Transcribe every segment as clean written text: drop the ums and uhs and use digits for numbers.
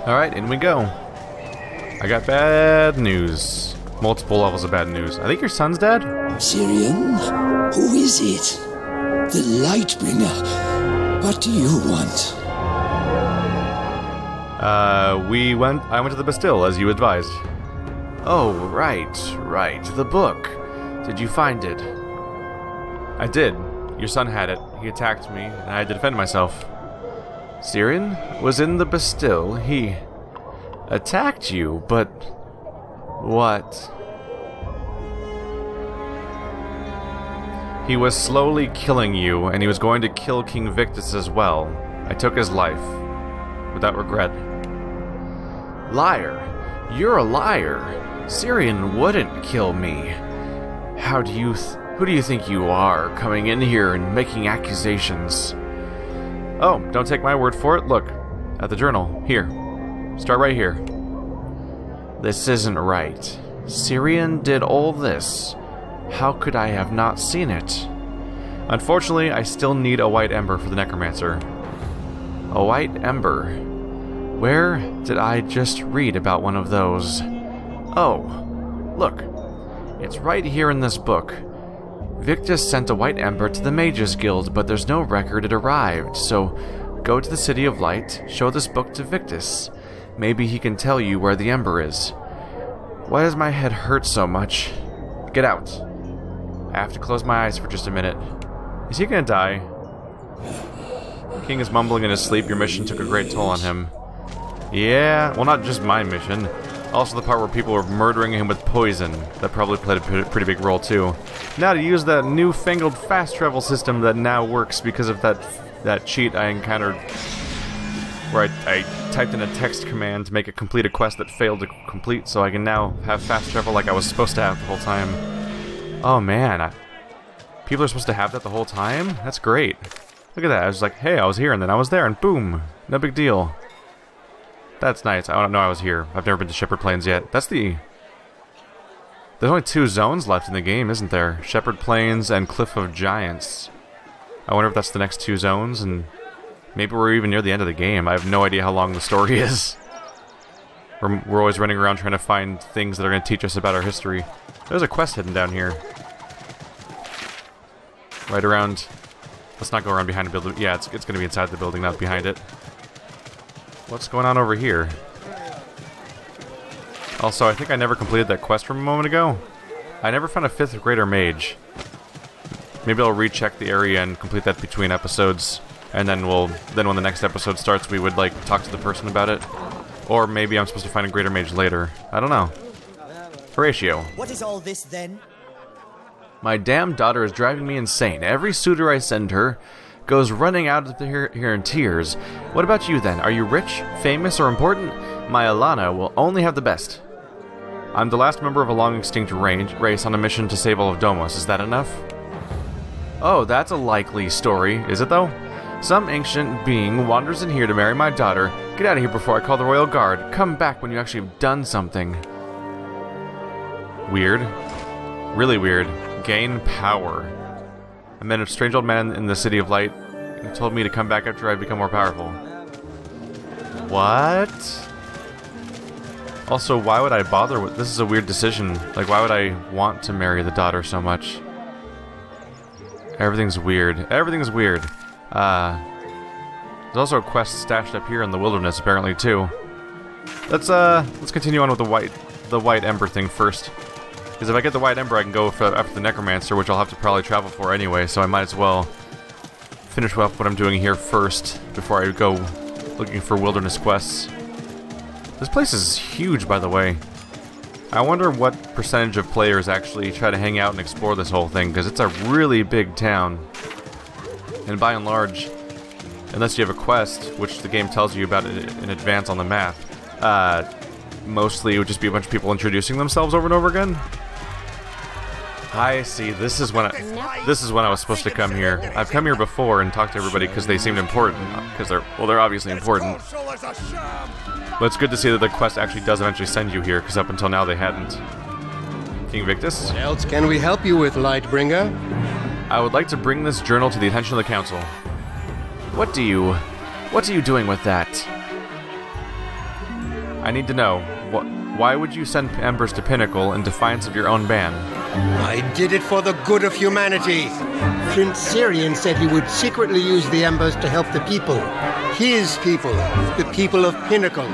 Alright, in we go. I got bad news. Multiple levels of bad news. I think your son's dead? Syrian? Who is it? The Lightbringer. What do you want? I went to the Bastille, as you advised. Oh, right. The book. Did you find it? I did. Your son had it. He attacked me, and I had to defend myself. Syrian was in the Bastille. He attacked you, but what? He was slowly killing you, and he was going to kill King Victus as well. I took his life, without regret. Liar! You're a liar! Syrian wouldn't kill me. Who do you think you are, coming in here and making accusations? Oh, don't take my word for it. Look, at the journal. Here. Start right here. This isn't right. Syrian did all this. How could I have not seen it? Unfortunately, I still need a white ember for the necromancer. A white ember. Where did I just read about one of those? Oh, look. It's right here in this book. Victus sent a white ember to the Mages Guild, but there's no record it arrived, so go to the City of Light, show this book to Victus. Maybe he can tell you where the ember is. Why does my head hurt so much? Get out. I have to close my eyes for just a minute. Is he gonna die? The king is mumbling in his sleep. Your mission took a great toll on him. Yeah, well, not just my mission. Also the part where people were murdering him with poison. That probably played a pretty big role too. Now to use that newfangled fast travel system that now works because of that cheat I encountered where I typed in a text command to make it complete a quest that failed to complete, so I can now have fast travel like I was supposed to have the whole time. Oh man, people are supposed to have that the whole time? That's great. Look at that, I was like, hey, I was here, and then I was there, and boom! No big deal. That's nice. I don't know I was here. I've never been to Shepherd Plains yet. There's only 2 zones left in the game, isn't there? Shepherd Plains and Cliff of Giants. I wonder if that's the next 2 zones, and maybe we're even near the end of the game. I have no idea how long the story is. We're always running around trying to find things that are going to teach us about our history. There's a quest hidden down here. Right around... Let's not go around behind the building. Yeah, it's going to be inside the building, not behind it. What's going on over here? Also, I think I never completed that quest from a moment ago. I never found a 5th grader mage. Maybe I'll recheck the area and complete that between episodes, and then when the next episode starts, we would like talk to the person about it. Or maybe I'm supposed to find a greater mage later. I don't know. Horatio. What is all this then? My damn daughter is driving me insane. Every suitor I send her goes running out of here in tears. What about you then? Are you rich, famous, or important? My Alana will only have the best. I'm the last member of a long-extinct race on a mission to save all of Domos. Is that enough? Oh, that's a likely story, is it though? Some ancient being wanders in here to marry my daughter. Get out of here before I call the royal guard. Come back when you actually have done something. Weird. Really weird. Gain power. I met a strange old man in the City of Light who told me to come back after I become more powerful. What? Also, why would I bother with... This is a weird decision. Like, why would I want to marry the daughter so much? Everything's weird. Everything's weird. There's also a quest stashed up here in the wilderness, apparently, too. Let's continue on with the white ember thing first. Because if I get the white ember, I can go after the necromancer, which I'll have to probably travel for anyway, so I might as well finish up what I'm doing here first before I go looking for wilderness quests. This place is huge, by the way. I wonder what percentage of players actually try to hang out and explore this whole thing, because it's a really big town. And by and large, unless you have a quest, which the game tells you about in advance on the map, mostly it would just be a bunch of people introducing themselves over and over again. I see. This is when I was supposed to come here. I've come here before and talked to everybody because they seemed important. Because they're obviously important. But it's good to see that the quest actually does eventually send you here, because up until now they hadn't. King Victus? What else can we help you with, Lightbringer? I would like to bring this journal to the attention of the council. What are you doing with that? I need to know, why would you send Embers to Pinnacle in defiance of your own ban? I did it for the good of humanity. Prince Syrian said he would secretly use the Embers to help the people. His people, the people of Pinnacle.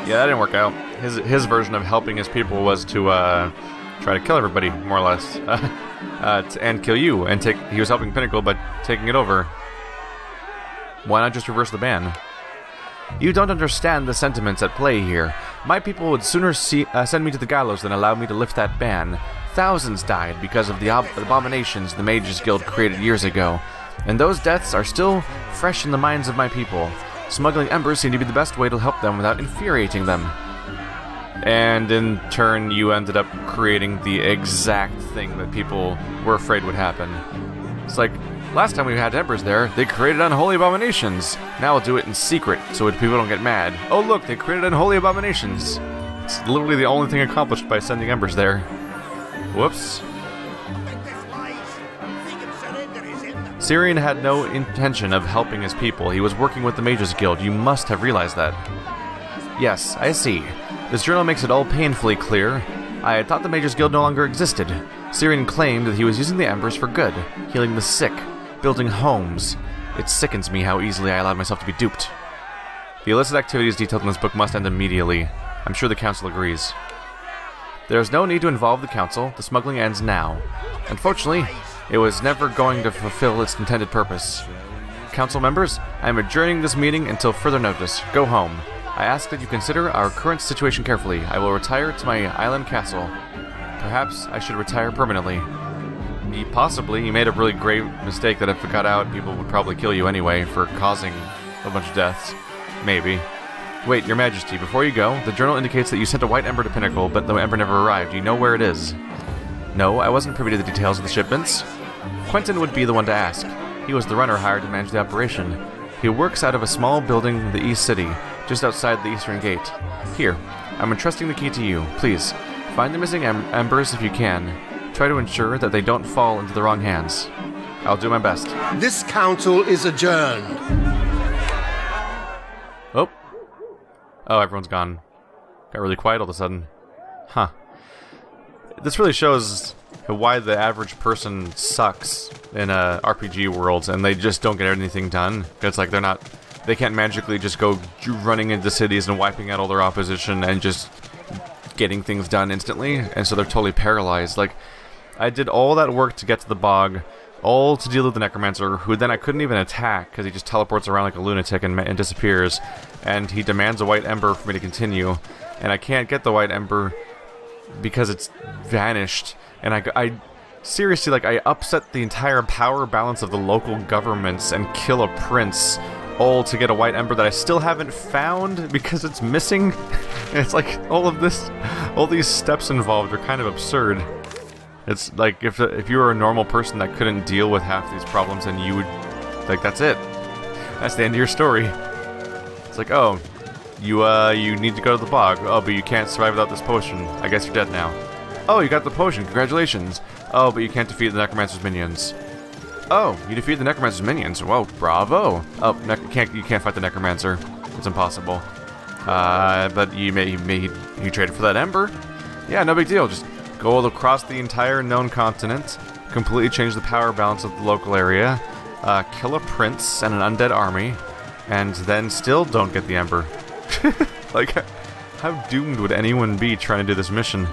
Yeah, that didn't work out. His version of helping his people was to try to kill everybody, more or less, and kill you. And he was helping Pinnacle, but taking it over. Why not just reverse the ban? You don't understand the sentiments at play here. My people would sooner send me to the gallows than allow me to lift that ban. Thousands died because of the abominations the Mages Guild created years ago, and those deaths are still fresh in the minds of my people. Smuggling embers seemed to be the best way to help them without infuriating them. And in turn, you ended up creating the exact thing that people were afraid would happen. It's like, last time we had embers there, they created unholy abominations. Now we'll do it in secret, so people don't get mad. Oh look, they created unholy abominations. It's literally the only thing accomplished by sending embers there. Whoops. Syrian had no intention of helping his people. He was working with the Mages Guild. You must have realized that. Yes, I see. This journal makes it all painfully clear. I had thought the Mages Guild no longer existed. Syrian claimed that he was using the embers for good, healing the sick, building homes. It sickens me how easily I allowed myself to be duped. The illicit activities detailed in this book must end immediately. I'm sure the Council agrees. There is no need to involve the Council. The smuggling ends now. Unfortunately, it was never going to fulfill its intended purpose. Council members, I am adjourning this meeting until further notice. Go home. I ask that you consider our current situation carefully. I will retire to my island castle. Perhaps I should retire permanently. Possibly. You made a really grave mistake that if it got out, people would probably kill you anyway for causing a bunch of deaths. Maybe. Wait, Your Majesty, before you go, the journal indicates that you sent a white ember to Pinnacle, but the ember never arrived. Do you know where it is? No, I wasn't privy to the details of the shipments. Quentin would be the one to ask. He was the runner hired to manage the operation. He works out of a small building in the East City, just outside the Eastern Gate. Here, I'm entrusting the key to you. Please, find the missing embers if you can. Try to ensure that they don't fall into the wrong hands. I'll do my best. This council is adjourned. Oh. Oh, everyone's gone. Got really quiet all of a sudden. Huh. This really shows why the average person sucks in RPG worlds, and they just don't get anything done. It's like they can't magically just go running into cities and wiping out all their opposition and just getting things done instantly, and so they're totally paralyzed. Like, I did all that work to get to the bog, all to deal with the necromancer, who then I couldn't even attack because he just teleports around like a lunatic and disappears, and he demands a white ember for me to continue, and I can't get the white ember because it's vanished, and I seriously, like, I upset the entire power balance of the local governments and kill a prince, all to get a white ember that I still haven't found because it's missing. And it's like, all these steps involved are kind of absurd. It's like, if you were a normal person that couldn't deal with half these problems, then you would, like, that's it. That's the end of your story. It's like, oh, you need to go to the bog. Oh, but you can't survive without this potion. I guess you're dead now. Oh, you got the potion. Congratulations. Oh, but you can't defeat the necromancer's minions. Oh, you defeated the necromancer's minions. Whoa, bravo. Oh, you can't fight the necromancer. It's impossible. But you traded for that ember. Yeah, no big deal. Just go across the entire known continent, completely change the power balance of the local area, kill a prince and an undead army, and then still don't get the ember. Like, how doomed would anyone be trying to do this mission?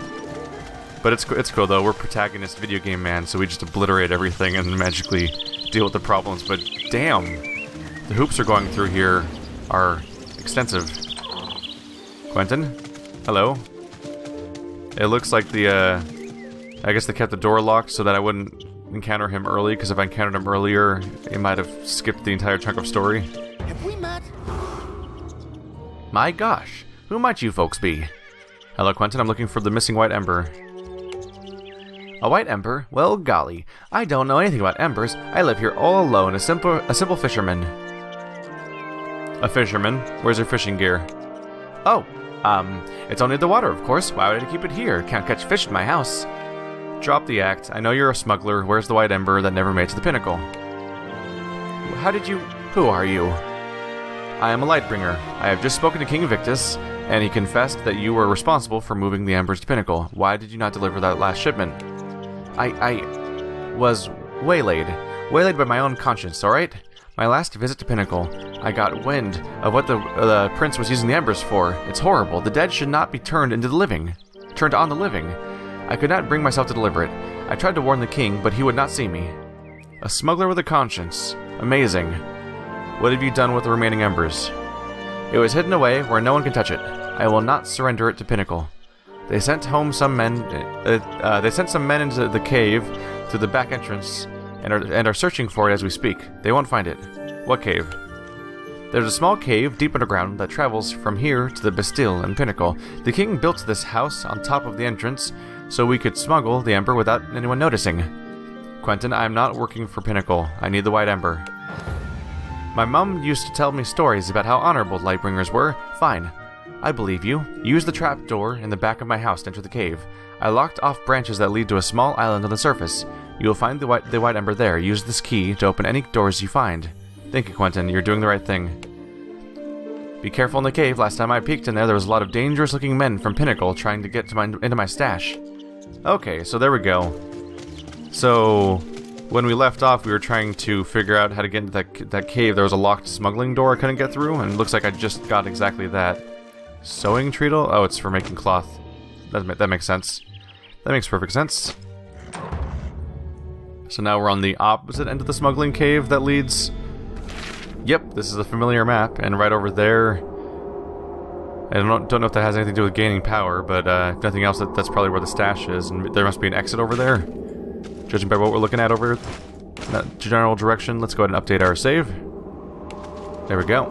But it's cool though. We're protagonist video game man, so we just obliterate everything and magically deal with the problems. But damn, the hoops are going through here are extensive. Quentin? Hello? It looks like I guess they kept the door locked so that I wouldn't encounter him early, because if I encountered him earlier, it might have skipped the entire chunk of story. Have we met? My gosh, who might you folks be? Hello, Quentin, I'm looking for the missing white ember. A white ember? Well, golly, I don't know anything about embers. I live here all alone, a simple fisherman. A fisherman? Where's your fishing gear? Oh, it's only the water, of course. Why would I keep it here? Can't catch fish in my house. Drop the act. I know you're a smuggler. Where's the white ember that never made it to the Pinnacle? Who are you? I am a Lightbringer. I have just spoken to King Victus, and he confessed that you were responsible for moving the Embers to Pinnacle. Why did you not deliver that last shipment? I was waylaid. Waylaid by my own conscience, alright? My last visit to Pinnacle, I got wind of what the prince was using the Embers for. It's horrible. The dead should not be turned on the living. I could not bring myself to deliver it. I tried to warn the king, but he would not see me. A smuggler with a conscience. Amazing. What have you done with the remaining Embers? It was hidden away where no one can touch it. I will not surrender it to Pinnacle. They sent home some men. They sent some men into the cave through the back entrance, and are searching for it as we speak. They won't find it. What cave? There's a small cave deep underground that travels from here to the Bastille and Pinnacle. The king built this house on top of the entrance so we could smuggle the Ember without anyone noticing. Quentin, I'm not working for Pinnacle. I need the White Ember. My mom used to tell me stories about how honorable Lightbringers were. Fine. I believe you. Use the trap door in the back of my house to enter the cave. I locked off branches that lead to a small island on the surface. You will find the white Ember there. Use this key to open any doors you find. Thank you, Quentin. You're doing the right thing. Be careful in the cave. Last time I peeked in there was a lot of dangerous-looking men from Pinnacle trying to get into my stash. Okay, so there we go. So, when we left off, we were trying to figure out how to get into that cave. There was a locked smuggling door I couldn't get through, and it looks like I just got exactly that. Sewing treadle? Oh, it's for making cloth. That makes sense. That makes perfect sense. So now we're on the opposite end of the smuggling cave that leads... Yep, this is a familiar map, and right over there... I don't know if that has anything to do with gaining power, but if nothing else, that's probably where the stash is, and there must be an exit over there. Judging by what we're looking at over that general direction, let's go ahead and update our save. There we go.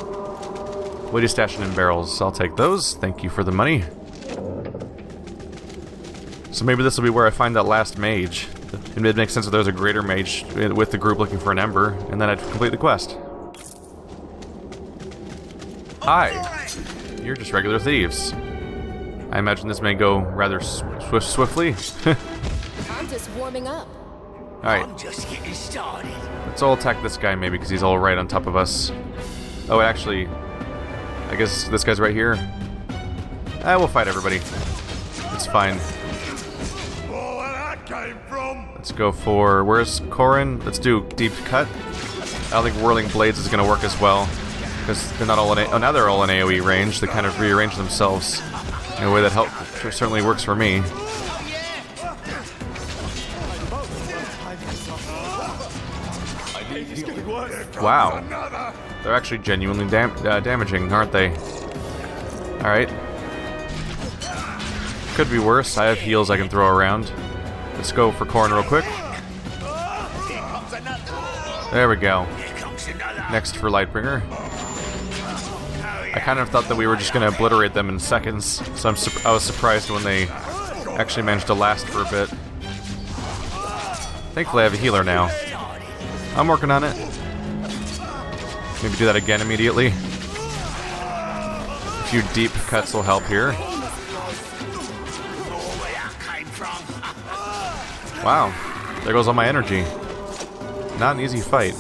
What are you stashing in barrels? I'll take those. Thank you for the money. So maybe this will be where I find that last mage. It makes sense that there's a greater mage with the group looking for an Ember, and then I'd complete the quest. Hi! You're just regular thieves. I imagine this may go rather swiftly. I'm just warming up. Alright. I'm just getting started. Let's all attack this guy maybe, because he's all right on top of us. Oh, actually, I guess this guy's right here. We'll fight everybody. It's fine. Let's go for... Where's Corin? Let's do Deep Cut. I don't think Whirling Blades is going to work as well, because they're not all in... Oh, now they're all in AoE range. They kind of rearrange themselves in a way that certainly works for me. Wow. They're actually genuinely damaging, aren't they? Alright. Could be worse. I have heals I can throw around. Let's go for Corn real quick. There we go. Next for Lightbringer. I kind of thought that we were just going to obliterate them in seconds, so I was surprised when they actually managed to last for a bit. Thankfully I have a healer now. I'm working on it. Maybe do that again immediately. A few deep cuts will help here. Wow, there goes all my energy. Not an easy fight.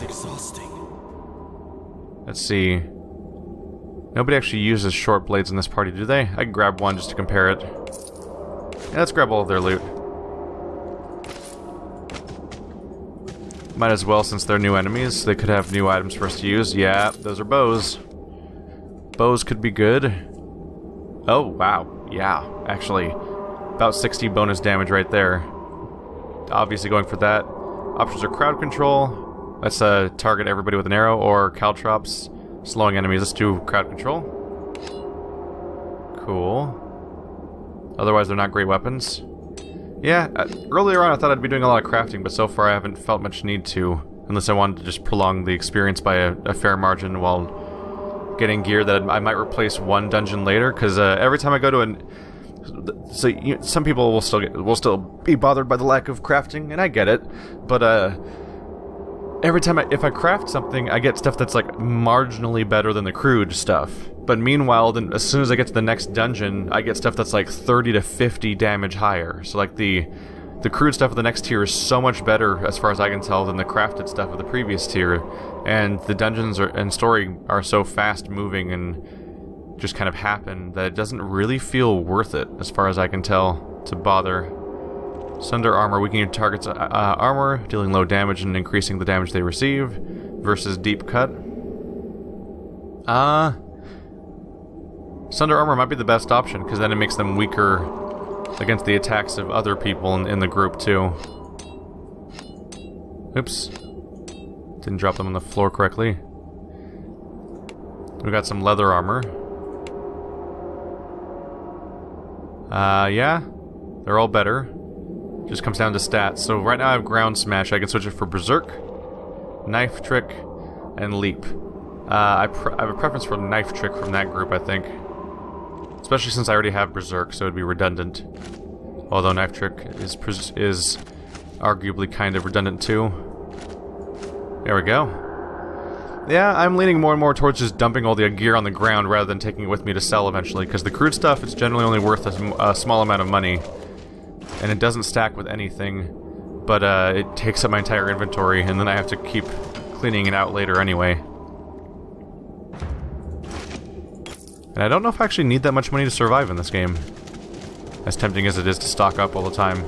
Let's see. Nobody actually uses short blades in this party, do they? I can grab one just to compare it. Yeah, let's grab all of their loot. Might as well, since they're new enemies. They could have new items for us to use. Yeah, those are bows. Bows could be good. Oh, wow. Yeah, actually. About 60 bonus damage right there. Obviously going for that. Options are crowd control. Let's target everybody with an arrow, or caltrops. Slowing enemies. Let's do crowd control. Cool. Otherwise, they're not great weapons. Yeah, earlier on I thought I'd be doing a lot of crafting, but so far I haven't felt much need to, unless I wanted to just prolong the experience by a fair margin while getting gear that I might replace one dungeon later, because every time I go to an... So, some people will still be bothered by the lack of crafting, and I get it, but every time if I craft something, I get stuff that's like marginally better than the crude stuff. But meanwhile, then as soon as I get to the next dungeon, I get stuff that's like 30 to 50 damage higher. So like the the crude stuff of the next tier is so much better, as far as I can tell, than the crafted stuff of the previous tier. And the dungeons and story are so fast-moving and just kind of happen that it doesn't really feel worth it, as far as I can tell, to bother. Sunder armor, weakening your target's armor, dealing low damage and increasing the damage they receive, versus deep cut. Sunder armor might be the best option, because then it makes them weaker against the attacks of other people in the group, too. Oops. Didn't drop them on the floor correctly. We got some leather armor. Yeah. They're all better. Just comes down to stats. So right now I have ground smash. I can switch it for berserk, knife trick, and leap. I have a preference for knife trick from that group, I think. Especially since I already have berserk, so it'd be redundant. Although knife trick is arguably kind of redundant too. There we go. Yeah, I'm leaning more and more towards just dumping all the gear on the ground rather than taking it with me to sell eventually, because the crude stuff is generally only worth a small amount of money. And it doesn't stack with anything, but it takes up my entire inventory, and then I have to keep cleaning it out later anyway. And I don't know if I actually need that much money to survive in this game, as tempting as it is to stock up all the time.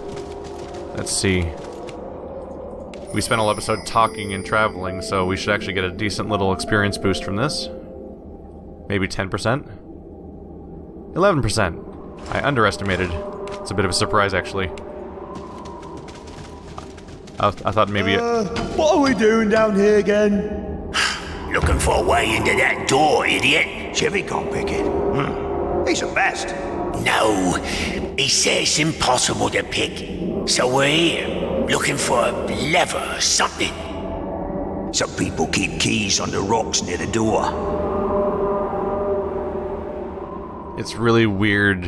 Let's see. We spent a whole episode talking and traveling, so we should actually get a decent little experience boost from this. Maybe 10%? 11%! I underestimated. It's a bit of a surprise, actually. I thought maybe what are we doing down here again? Looking for a way into that door, idiot. Chevy can't pick it. He's the best. No, he says it's impossible to pick. So we're here, looking for a lever or something. Some people keep keys on the rocks near the door. it's really weird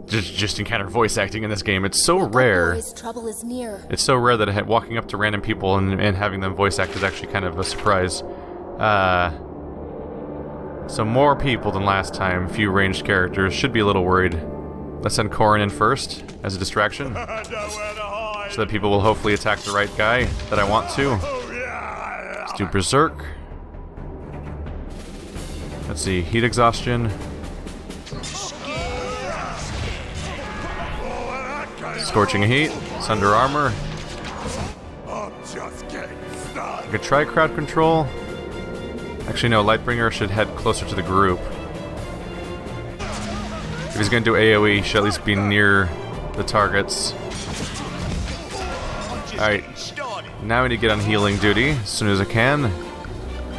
just encounter voice acting in this game. It's so rare. Boys, trouble is near. It's so rare that walking up to random people and having them voice act is actually kind of a surprise. So more people than last time, few ranged characters. Should be a little worried. Let's send Corin in first as a distraction, so that people will hopefully attack the right guy that I want to. Let's do Berserk. Let's see, heat exhaustion. Scorching heat, sunder armor. I could try crowd control. Actually, no, Lightbringer should head closer to the group. If he's gonna do AoE, he should at least be near the targets. Alright, now we need to get on healing duty as soon as I can.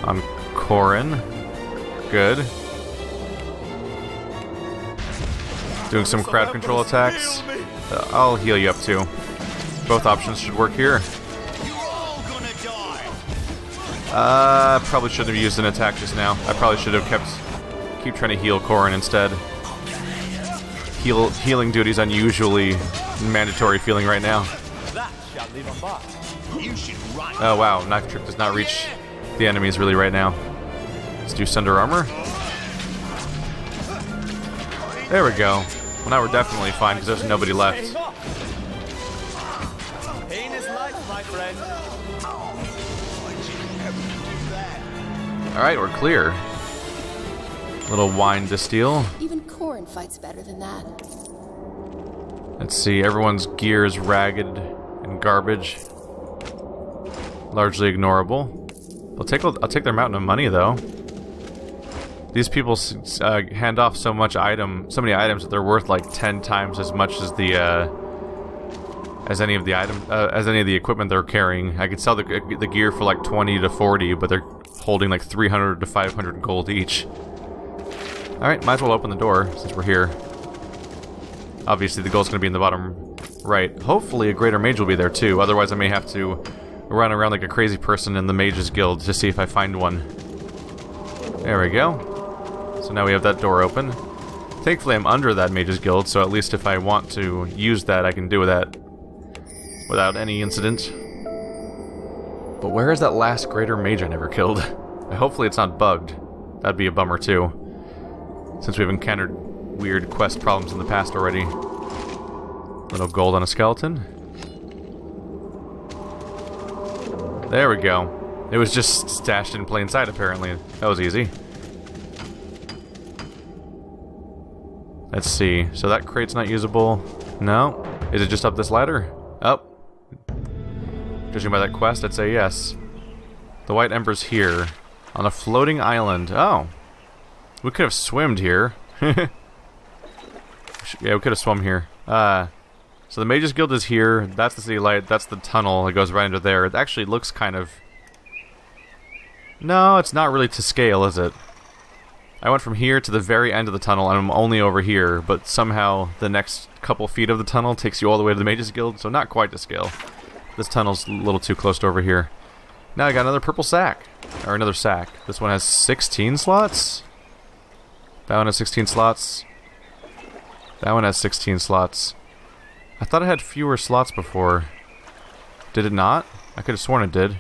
On Corin. Good. Doing some crowd control attacks. I'll heal you up too. Both options should work here. Probably shouldn't have used an attack just now. I probably should have keep trying to heal Corin instead. Healing duty's unusually mandatory feeling right now. Oh wow, knife trick does not reach the enemies really right now. Let's do Sunder Armor. There we go. Well, now we're definitely fine because there's nobody left. Alright, we're clear. Little wine distill. Even Corin fights better than that. Let's see, everyone's gear is ragged and garbage. Largely ignorable. I'll take their mountain of money though. These people hand off so many items that they're worth like 10 times as much as the as any of the equipment they're carrying. I could sell the gear for like 20 to 40, but they're holding like 300 to 500 gold each. Alright, might as well open the door since we're here. Obviously the gold's gonna be in the bottom right. Hopefully a greater mage will be there too, otherwise I may have to run around like a crazy person in the mages guild to see if I find one. There we go. So now we have that door open. Thankfully I'm under that mages guild, so at least if I want to use that I can do that without any incident. But where is that last greater mage I never killed? Hopefully it's not bugged. That'd be a bummer too, since we've encountered weird quest problems in the past already. Little gold on a skeleton. There we go. It was just stashed in plain sight, apparently. That was easy. Let's see. So that crate's not usable. No. Is it just up this ladder? Up. Judging by that quest, I'd say yes. The white ember's here. On a floating island. Oh. We could have swimmed here. Yeah, we could have swum here. So the Mages Guild is here. That's the City Light. That's the tunnel. It goes right into there. It actually looks kind of... No, it's not really to scale, is it? I went from here to the very end of the tunnel, and I'm only over here, but somehow the next couple feet of the tunnel takes you all the way to the Mages Guild, so not quite to scale. This tunnel's a little too close to over here. Now I got another purple sack. Or another sack. This one has 16 slots? That one has 16 slots. That one has 16 slots. I thought it had fewer slots before. Did it not? I could have sworn it did.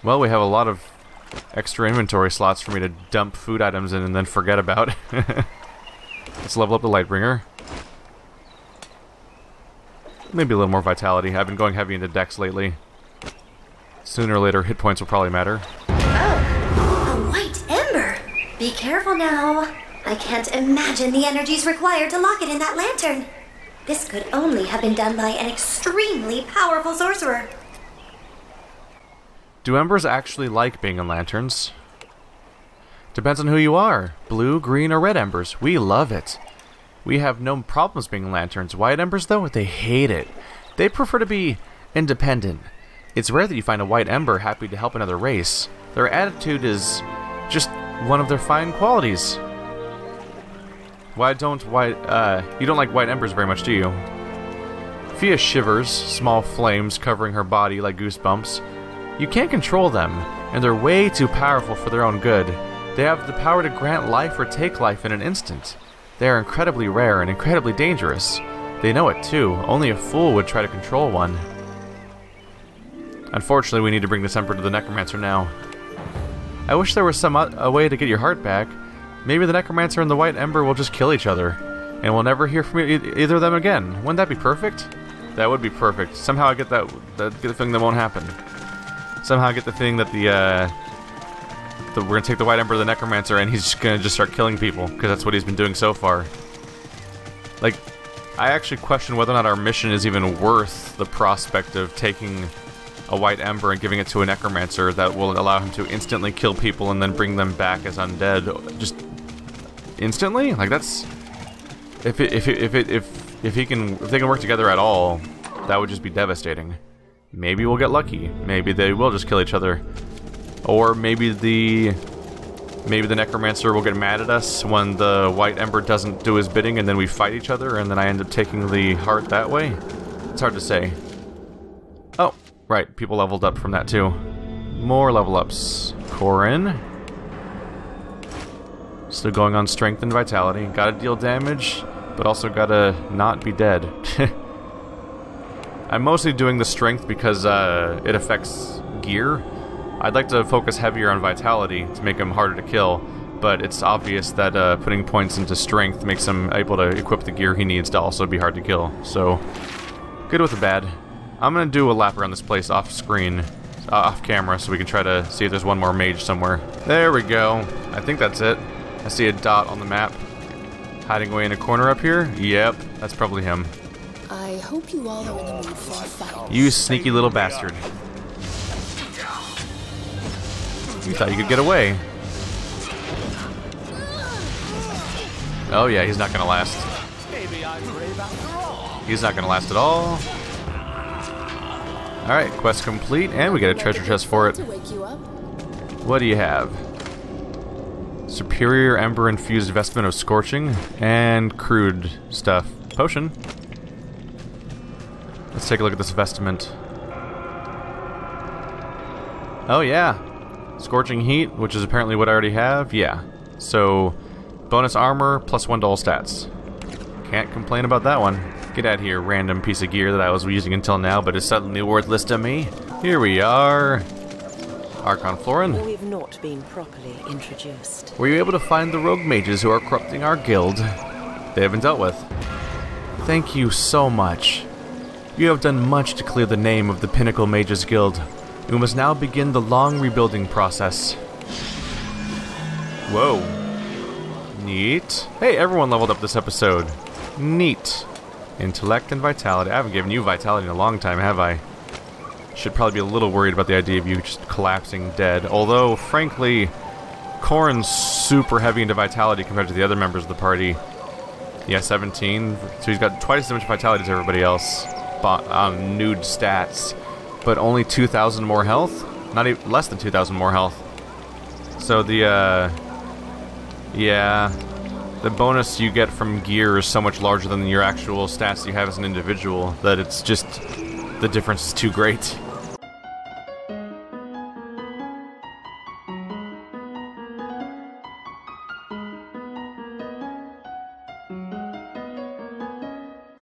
Well, we have a lot of extra inventory slots for me to dump food items in and then forget about. Let's level up the Lightbringer. Maybe a little more vitality. I've been going heavy into dex lately. Sooner or later, hit points will probably matter. Oh, a white ember! Be careful now. I can't imagine the energies required to lock it in that lantern. This could only have been done by an extremely powerful sorcerer. Do embers actually like being in lanterns? Depends on who you are. Blue, green, or red embers. We love it. We have no problems being in lanterns. White embers, though, they hate it. They prefer to be independent. It's rare that you find a white ember happy to help another race. Their attitude is just one of their fine qualities. You don't like white embers very much, do you? Fia shivers, small flames covering her body like goosebumps. You can't control them, and they're way too powerful for their own good. They have the power to grant life or take life in an instant. They are incredibly rare and incredibly dangerous. They know it too. Only a fool would try to control one. Unfortunately, we need to bring this Ember to the Necromancer now. I wish there was a way to get your heart back. Maybe the Necromancer and the White Ember will just kill each other, and we'll never hear from either of them again. Wouldn't that be perfect? That would be perfect. Somehow I get get the thing that won't happen. Somehow I get the thing that we're gonna take the White Ember to the Necromancer, and he's just gonna start killing people, because that's what he's been doing so far. Like, I actually question whether or not our mission is even worth the prospect of taking a White Ember and giving it to a Necromancer that will allow him to instantly kill people and then bring them back as undead. Just instantly? Like, that's... If they can work together at all, that would just be devastating. Maybe we'll get lucky. Maybe they will just kill each other. Or maybe the Necromancer will get mad at us when the White Ember doesn't do his bidding, and then we fight each other, and then I end up taking the heart that way. It's hard to say. Oh, right, people leveled up from that too. More level ups. Corin. Still going on strength and vitality. Gotta deal damage, but also gotta not be dead. I'm mostly doing the strength because it affects gear. I'd like to focus heavier on vitality to make him harder to kill, but it's obvious that putting points into strength makes him able to equip the gear he needs to also be hard to kill. So, good with the bad. I'm gonna do a lap around this place off screen, off camera, so we can try to see if there's one more mage somewhere. There we go. I think that's it. I see a dot on the map. Hiding away in a corner up here? Yep, that's probably him. I hope you all are in the mood for a fight. You sneaky little bastard. You thought you could get away. Oh yeah, he's not gonna last. He's not gonna last at all. Alright, quest complete, and we get a treasure chest for it. What do you have? Superior Ember infused vestment of scorching and crude stuff. Potion. Let's take a look at this vestment. Oh yeah. Scorching heat, which is apparently what I already have. Yeah. So, bonus armor plus 1 to all stats. Can't complain about that one. Get out of here, random piece of gear that I was using until now, but is suddenly worthless to me. Here we are. Archon Florin. We've not been properly introduced. Were you able to find the rogue mages who are corrupting our guild? They have been dealt with. Thank you so much. You have done much to clear the name of the Pinnacle Mages Guild. We must now begin the long rebuilding process. Whoa. Neat. Hey, everyone leveled up this episode. Neat. Intellect and vitality. I haven't given you vitality in a long time, have I? Should probably be a little worried about the idea of you just collapsing dead. Although, frankly, Corrin's super heavy into vitality compared to the other members of the party. Yeah, 17. So he's got twice as much vitality as everybody else on nude stats. But only 2,000 more health? Not even less than 2,000 more health. So the, yeah, the bonus you get from gear is so much larger than your actual stats you have as an individual that it's just, the difference is too great.